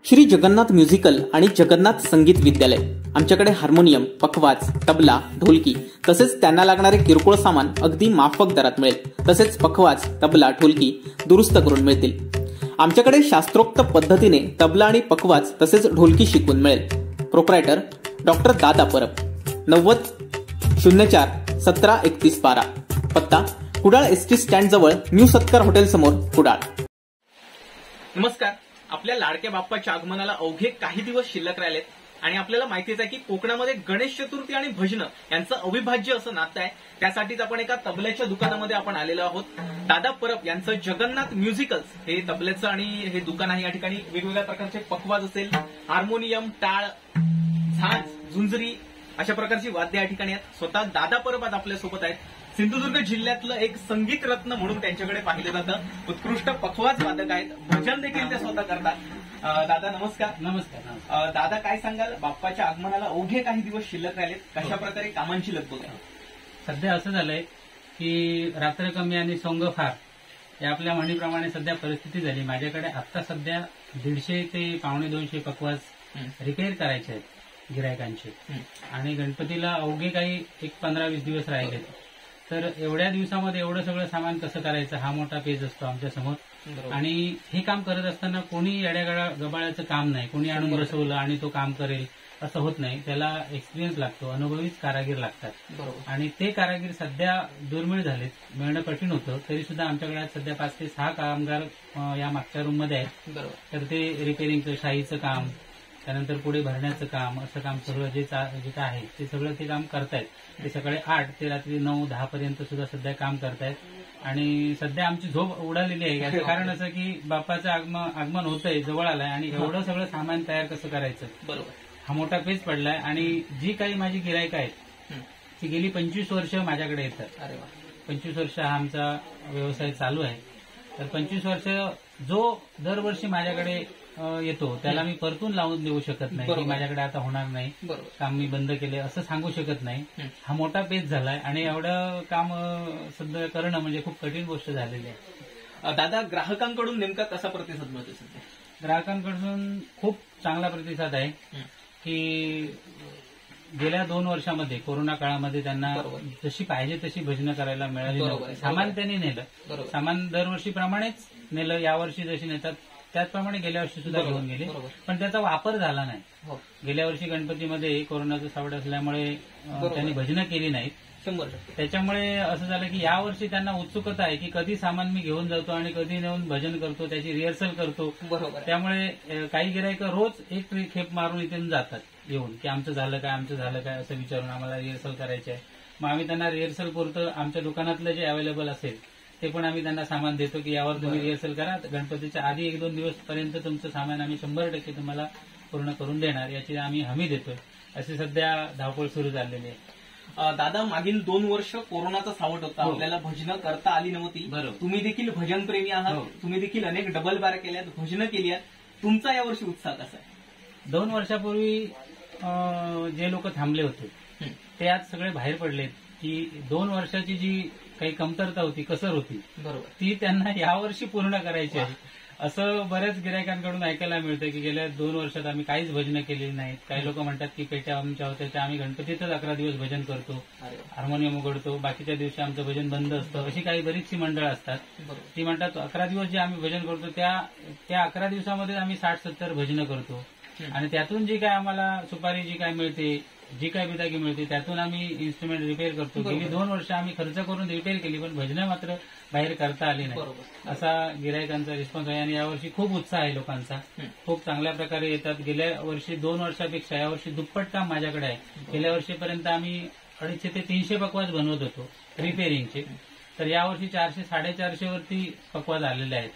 Shri Jagannath musical आणि जगन्नाथ संगीत विद्यालय आमच्याकडे हार्मोनियम, पखवाज, तबला, ढोलकी तसेच त्यांना लागणारे किरकोळ सामान अगदी माफक दरात मिळेल। तसेच पखवाज, तबला, ढोलकी दुरुस्त करून मिळतील। आमच्याकडे शास्त्रोक्त पद्धतीने तबला आणि पखवाज तसेच ढोलकी शिकवून मिळेल। प्रोप्रायटर डॉक्टर दादा परब, 9004173112, पत्ता कुडाळ एसटी स्टँड जवळ न्यू सत्कार हॉटेल समोर, कुडाळ। नमस्कार। आपल्या लाडक्या बाप्पाच्या आगमनाला अवघे काही दिवस शिल्लक राहिलेत आणि आपल्याला माहितीच आहे की कोकणामध्ये गणेश चतुर्थी आणि भजनं यांचं अविभाज्य असं नातं आहे। त्यासाठीच आपण एका तबल्याच्या दुकानामध्ये आपण आलेलो आहोत। दादा परब यांचं जगन्नाथ म्युझिकल्स हे तबल्याचं आणि हे दुकान आहे। या ठिकाणी वेगवेगळ्या प्रकारचे पखवाज असेल, हार्मोनियम, टाळ, झांज, झुंजरी अशा प्रकारची वाद्य या ठिकाणी आहेत। स्वतः दादा परब आज आपल्यासोबत आहेत। सिंधुदुर्ग जिल्ह्यातलं एक संगीत रत्न म्हणून त्यांच्याकडे पाहिलं जातं। उत्कृष्ट पखवाज वादक आहेत, भजन देखील ते स्वतः करतात। दादा नमस्कार। नमस्कार। दादा काय सांगाल, बाप्पाच्या आगमनाला अवघे काही दिवस शिल्लक राहिलेत, कशा प्रकारे कामांची लगबग आहे? सध्या असं झालंय की रात्र कमी आणि सोंग फार या आपल्या म्हणीप्रमाणे सध्या परिस्थिती झाली। माझ्याकडे आता सध्या 150 ते 150 पखवाज रिपेअर करायचे आहेत गिरायकांचे, आणि गणपतीला अवघे काही 15-20 दिवस राहिले। तर एवढ्या दिवसामध्ये एवढं सगळं सामान कसं करायचं हा मोठा पेज असतो आमच्या समोर। आणि हे काम करत असताना कोणी येड्या गबाळ्याचं काम नाही, कोणी आणून बसवलं आणि तो काम करेल असं होत नाही। त्याला एक्सपिरियन्स लागतो, अनुभवीच कारागीर लागतात। आणि ते कारागीर सध्या दुर्मिळ झालेत, मिळणं कठीण होतं। तरी सुद्धा आमच्याकडे आज सध्या 5 ते 6 कामगार या मागच्या रूम मध्ये आहेत। तर ते रिपेअरिंगचं, शाईचं काम, त्यानंतर पुढे भरण्याचं काम, असं काम सगळं जे काय आहे ते सगळं ते काम करतायत। ते सकाळी 8 ते रात्री 9-10 पर्यंत सुद्धा सध्या काम करतायत। आणि सध्या आमची झोप उडालेली आहे। याचं कारण असं की बाप्पाचं आगमन होतंय, जवळ आलंय आणि एवढं सगळं सामान तयार कसं करायचं, बरोबर, हा मोठा पेच पडलाय। आणि जी काही माझी गिरायक आहेत ती गेली 25 वर्ष माझ्याकडे येतात। 25 वर्ष हा आमचा व्यवसाय चालू आहे। तर 25 वर्ष जो दरवर्षी माझ्याकडे येतो त्याला मी परतून लावून देऊ शकत नाही की माझ्याकडे आता होणार नाही, काम मी बंद केले असं सांगू शकत नाही। हा मोठा पेच झालाय आणि एवढं काम सध्या करणं म्हणजे खूप कठीण गोष्ट झालेली आहे। दादा, ग्राहकांकडून नेमका कसा प्रतिसाद मिळतो सध्या? ग्राहकांकडून खूप चांगला प्रतिसाद आहे की गेल्या 2 वर्षामध्ये कोरोना काळामध्ये त्यांना जशी पाहिजे तशी भजनं करायला मिळाली नव्हती। सामान त्यांनी नेलं, सामान दरवर्षीप्रमाणेच नेलं, यावर्षी जशी नेतात त्याचप्रमाणे गेल्या वर्षी सुद्धा घेऊन गेले, पण त्याचा वापर झाला नाही। गेल्या वर्षी गणपतीमध्ये कोरोनाचं सावट असल्यामुळे त्यांनी भजनं केली नाहीत। त्याच्यामुळे असं झालं की यावर्षी त्यांना उत्सुकता आहे की कधी सामान मी घेऊन जातो आणि कधी नेऊन भजन करतो, त्याची रिहर्सल करतो। त्यामुळे काही गिरायक रोज एक खेप मारून इथून जातात येऊन की आमचं झालं काय, आमचं झालं काय असं विचारून आम्हाला रिहर्सल करायची आहे। मग आम्ही त्यांना रिहर्सल पुरतं आमच्या दुकानातलं जे अवेलेबल असेल ते पण आम्ही त्यांना सामान देतो की यावर तुम्ही रिहर्सल करा, गणपतीच्या आधी 1-2 दिवस पर्यंत तुमचं सामान आम्ही 100% तुम्हाला पूर्ण करून देणार, याची आम्ही हमी देतोय। अशी सध्या धावपळ सुरू झालेली आहे। दादा, मागील 2 वर्ष कोरोनाचा सावट होता, आपल्याला भजनं करता आली नव्हती। तुम्ही देखील भजन प्रेमी आहात, तुम्ही देखील अनेक डबल बार केल्यात, भजनं केली आहेत, तुमचा यावर्षी उत्साह कसा आहे? 2 वर्षापूर्वी जे लोक थांबले होते ते आज सगळे बाहेर पडलेत की 2 वर्षाची जी काही कमतरता होती, कसर होती, बरोबर, ती त्यांना यावर्षी पूर्ण करायची आहे। असं बऱ्याच गिरायकांकडून ऐकायला मिळतं की गेल्या 2 वर्षात आम्ही काहीच भजनं केलेली नाहीत। काही लोक म्हणतात की पेट्या आमच्या होत्या त्या आम्ही गणपतीतच 11 दिवस भजन करतो, हार्मोनियम उघडतो, बाकीच्या दिवशी आमचं भजन बंद असतं। अशी काही बरीचशी मंडळं असतात, ती म्हणतात 11 दिवस जे आम्ही भजन करतो त्या 11 दिवसामध्ये आम्ही 60-70 भजनं करतो, आणि त्यातून जी काय आम्हाला सुपारी जी काय मिळते, जी काय बिदागी मिळते, त्यातून आम्ही इन्स्ट्रुमेंट रिपेअर करतो। गेली 2 वर्ष आम्ही खर्च करून रिपेअर केली, पण भजनं मात्र बाहेर करता आली नाही, असा गिरायकांचा रिस्पॉन्स आहे। आणि यावर्षी खूप उत्साह आहे लोकांचा, खूप चांगल्या प्रकारे येतात। गेल्या वर्षी 2 वर्षापेक्षा यावर्षी दुप्पट काम माझ्याकडे आहे। गेल्या वर्षीपर्यंत आम्ही 250 ते 300 पखवाज बनवत होतो रिपेअरिंगचे, तर यावर्षी 400-450 वरती पखवाज आलेले आहेत।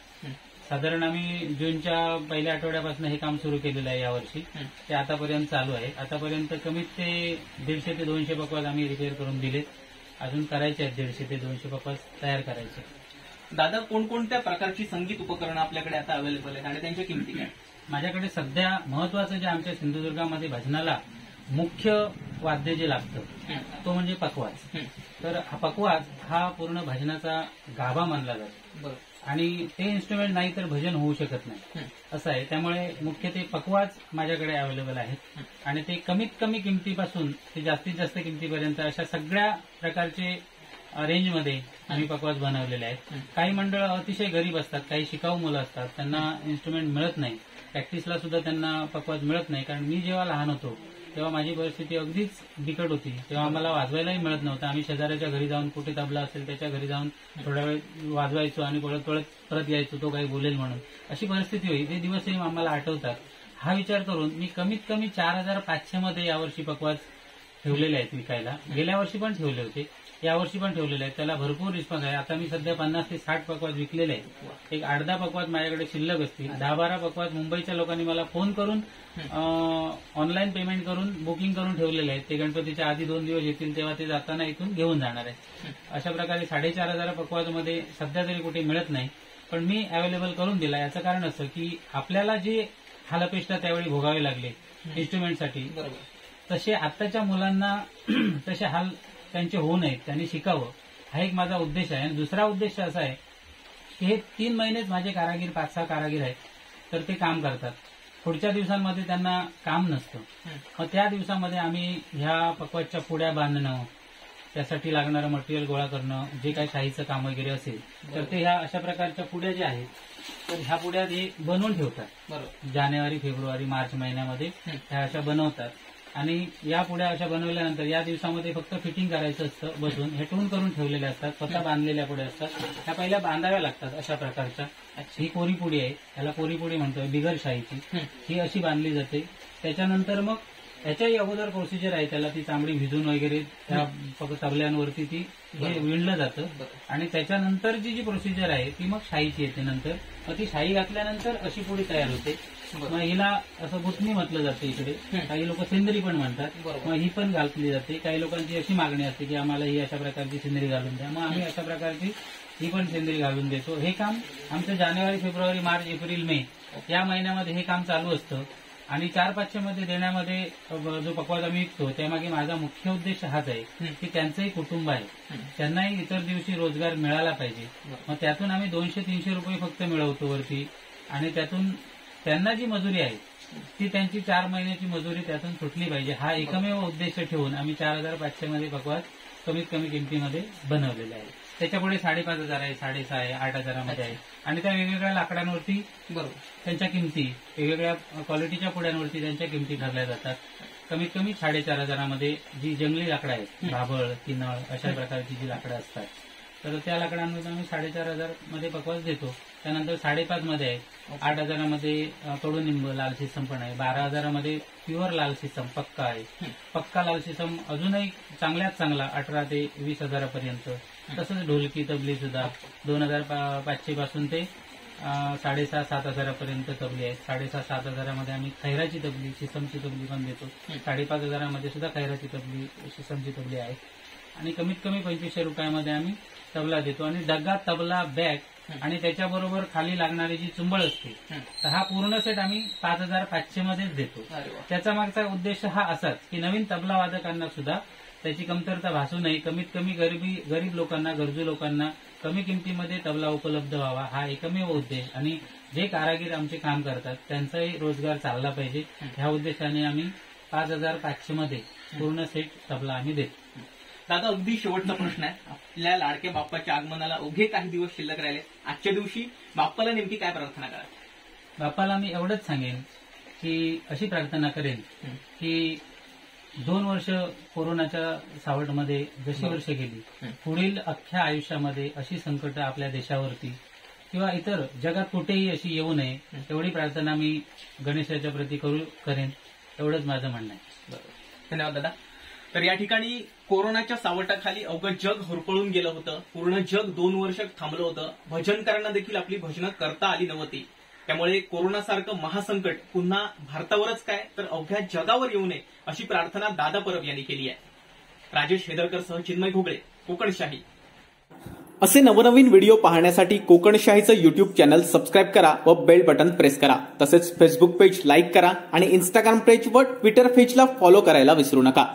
साधारण आम्ही जूनच्या पहिल्या आठवड्यापासून हे काम सुरू केलेलं आहे यावर्षी, ते आतापर्यंत चालू आहे। आतापर्यंत कमीत ते 150 ते 200 पखवाज आम्ही रिपेअर करून दिलेत, अजून करायचे आहेत 150 ते 200 पखवाज तयार करायचे। दादा, कोणकोणत्या प्रकारची संगीत उपकरणं आपल्याकडे आता अवेलेबल आहेत आणि त्यांच्या किमती काय? माझ्याकडे सध्या महत्वाचं जे आमच्या सिंधुदुर्गामध्ये भजनाला मुख्य वाद्य जे लागतं तो म्हणजे पखवाज। तर हा पखवाज हा पूर्ण भजनाचा गाभा मानला जातो। आणि ते इन्स्ट्रुमेंट नाही तर भजन होऊ शकत नाही असं आहे. त्यामुळे मुख्य ते पकवाज माझ्याकडे अवेलेबल आहेत आणि ते कमीत कमी किमतीपासून ते जास्तीत जास्त किमतीपर्यंत अशा सगळ्या प्रकारचे रेंजमध्ये आम्ही पकवाज बनवलेले आहेत. काही मंडळ अतिशय गरीब असतात, काही शिकाऊ मुलं असतात, त्यांना इन्स्ट्रुमेंट मिळत नाही, प्रॅक्टिसला सुद्धा त्यांना पकवाज मिळत नाही. कारण मी जेव्हा लहान होतो तेव्हा माझी परिस्थिती अगदीच बिकट होती. तेव्हा आम्हाला वाजवायलाही मिळत नव्हतं. आम्ही शेजाऱ्याच्या घरी जाऊन, कुठे तबला असेल त्याच्या घरी जाऊन थोडा वेळ वाजवायचो आणि परत यायचो, तो काही बोलेल म्हणून. अशी परिस्थिती होती. ते दिवसही आम्हाला आठवतात. हा विचार करून मी कमीत कमी 4,500 मध्ये यावर्षी पकवाज ठेवलेले आहेत विकायला. गेल्या वर्षी पण ठेवले होते, यावर्षी पण ठेवलेले आहेत. त्याला भरपूर रिस्पॉन्स आहे. आता मी सध्या 50 ते 60 पकवाज विकलेले आहेत. एक 8-10 पकवाज माझ्याकडे शिल्लक असतील. 10-12 पकवाज मुंबईच्या लोकांनी मला फोन करून ऑनलाईन पेमेंट करून बुकिंग करून ठेवलेले आहेत. ते गणपतीच्या आधी 2 दिवस येतील तेव्हा ते जाताना इथून घेऊन जाणार आहेत. अशा प्रकारे 4,500 पकवाजमध्ये सध्या तरी कुठे मिळत नाही, पण मी अवेलेबल करून दिला. याचं कारण असं की आपल्याला जे हालअपेष्टा त्यावेळी भोगावे लागले इन्स्ट्रुमेंटसाठी, तसे आत्ताच्या मुलांना तसे हाल त्यांचे होऊ नयेत, त्यांनी शिकावं, हा एक माझा उद्देश आहे. आणि दुसरा उद्देश असा आहे की हे 3 महिनेच माझे कारागीर 5-6 कारागीर आहेत, तर ते काम करतात. पुढच्या दिवसांमध्ये त्यांना काम नसतं. मग त्या दिवसामध्ये आम्ही ह्या पकवाजच्या पुड्या बांधणं, त्यासाठी लागणारं मटेरियल गोळा करणं, जे काही शाहीचं काम वगैरे असेल तर ते ह्या अशा प्रकारच्या पुड्या ज्या आहेत तर ह्या पुड्या हे बनवून ठेवतात. जानेवारी, फेब्रुवारी, मार्च महिन्यामध्ये ह्या अशा बनवतात. आणि या पुड्या अशा बनवल्यानंतर या दिवसामध्ये फक्त फिटिंग करायचं असतं बसून. हे टून करून ठेवलेल्या असतात, स्वतः बांधलेल्या पुड्या असतात. त्या पहिल्या बांधाव्या लागतात अशा प्रकारच्या. ही कोरी पुडी आहे, त्याला कोरी पुडी म्हणतोय, बिगर शाहीची. ही अशी बांधली जाते. त्याच्यानंतर मग याच्याही अगोदर प्रोसिजर आहे, त्याला ती चांबडी भिजून वगैरे त्या तबल्यांवरती ती हे विणलं जातं. आणि त्याच्यानंतर जी प्रोसिजर आहे ती मग शाहीची येते नंतर. मग ती शाही घातल्यानंतर अशी पुडी तयार होते. मग हिला असं गुतणी म्हटलं जातं इकडे, काही लोक सेंदरी पण म्हणतात. मग ही पण घातली जाते. काही लोकांची अशी मागणी असते की आम्हाला ही अशा प्रकारची सेंदरी घालून द्या, मग आम्ही अशा प्रकारची ही पण सेंदरी घालून देतो. हे काम आमचं जानेवारी, फेब्रुवारी, मार्च, एप्रिल, मे या महिन्यामध्ये हे काम चालू असतं. आणि 4-500 मध्ये देण्यामध्ये जो पकवाज आम्ही विकतो त्यामागे माझा मुख्य उद्देश हाच आहे की त्यांचंही कुटुंब आहे, त्यांनाही इतर दिवशी रोजगार मिळाला पाहिजे. मग त्यातून आम्ही 200-300 रुपये फक्त मिळवतो वरती. आणि त्यातून त्यांना जी मजुरी आहे ती त्यांची 4 महिन्याची मजुरी त्यातून सुटली पाहिजे. हा एकमेव उद्देश ठेवून आम्ही 4,500 मध्ये पकवाज कमीत कमी किमतीमध्ये बनवलेले आहे. त्याच्यापुढे 5,500 आहे, 6,500 आहे, 8,000 मध्ये आहे. आणि त्या वेगवेगळ्या लाकडांवरती त्यांच्या किमती, वेगवेगळ्या क्वालिटीच्या पुड्यांवरती त्यांच्या किमती ठरल्या जातात. कमीत कमी 4,500 मध्ये जी जंगली लाकडं आहेत, भाबळ, किनळ अशा प्रकारची जी लाकडं असतात तर त्या लाकडांमध्ये आम्ही 4,500 मध्ये पकवाज देतो. त्यानंतर 5,500 मध्ये आहे, 8,000 मध्ये कडुनिंब लाल शिसम पण आहे, 12,000 मध्ये प्युअर लाल शिसम पक्का आहे. पक्का लाल शिसम अजूनही चांगल्यात चांगला 18,000 ते 20,000 पर्यंत. तसंच ढोलकी तबली सुद्धा 2,500 पासून ते 6,500-7,000 पर्यंत तबली आहेत. 6,500-7,000 मध्ये आम्ही खैराची तबली, शिसमची तबली पण देतो. 5,500 मध्ये सुद्धा खैराची तबली, शिसमची तबली आहे. आणि कमीत कमी 2,500 रुपयामध्ये आम्ही तबला देतो. आणि डग्गा, तबला, बॅग आणि त्याच्याबरोबर खाली लागणारी जी चुंबळ असते तर हा पूर्ण सेट आम्ही 5,500 मध्येच देतो. त्याचा मागचा उद्देश हा असाच की नवीन तबला वादकांना सुद्धा त्याची कमतरता भासू नये, कमीत कमी गरीब लोकांना, गरजू लोकांना कमी किमतीमध्ये तबला उपलब्ध व्हावा, हा एकमेव उद्देश. आणि जे कारागीर आमचे काम करतात त्यांचाही रोजगार चालला पाहिजे, ह्या उद्देशाने आम्ही 5,500 मध्ये पूर्ण सेट तबला आम्ही देतो. दादा, अगदी शेवटचा प्रश्न आहे. आपल्या लाडक्या बाप्पाच्या आगमनाला अवघे काही दिवस शिल्लक राहिले. आजच्या दिवशी बाप्पाला नेमकी काय प्रार्थना करा? बाप्पाला मी एवढंच सांगेन की अशी प्रार्थना करेन की 2 वर्ष कोरोनाच्या सावटमध्ये जशी वर्ष गेली, पुढील अख्ख्या आयुष्यामध्ये अशी संकट आपल्या देशावरती किंवा इतर जगात कुठेही अशी येऊ नये, एवढी प्रार्थना मी गणेशाच्या प्रती करेन. एवढंच माझं म्हणणं आहे. धन्यवाद दादा. तर या ठिकाणी कोरोनाच्या सावटाखाली अवघं जग होरपळून गेलं होतं. पूर्ण जग 2 वर्ष थांबलं होतं. भजनकारांना देखील आपली भजनं करता आली नव्हती. त्यामुळे कोरोनासारखं महासंकट पुन्हा भारतावरच काय तर अवघ्या जगावर येऊ नये अशी प्रार्थना दादा परब यांनी केली आहे. राजेश हेदरकरसह चिन्मय घोगळे, कोकणशाही. असे नवनवीन व्हिडिओ पाहण्यासाठी कोकणशाहीचं युट्यूब चॅनल सबस्क्राईब करा व बेल बटन प्रेस करा. तसेच फेसबुक पेज लाईक करा आणि इंस्टाग्राम पेज व ट्विटर पेजला फॉलो करायला विसरू नका.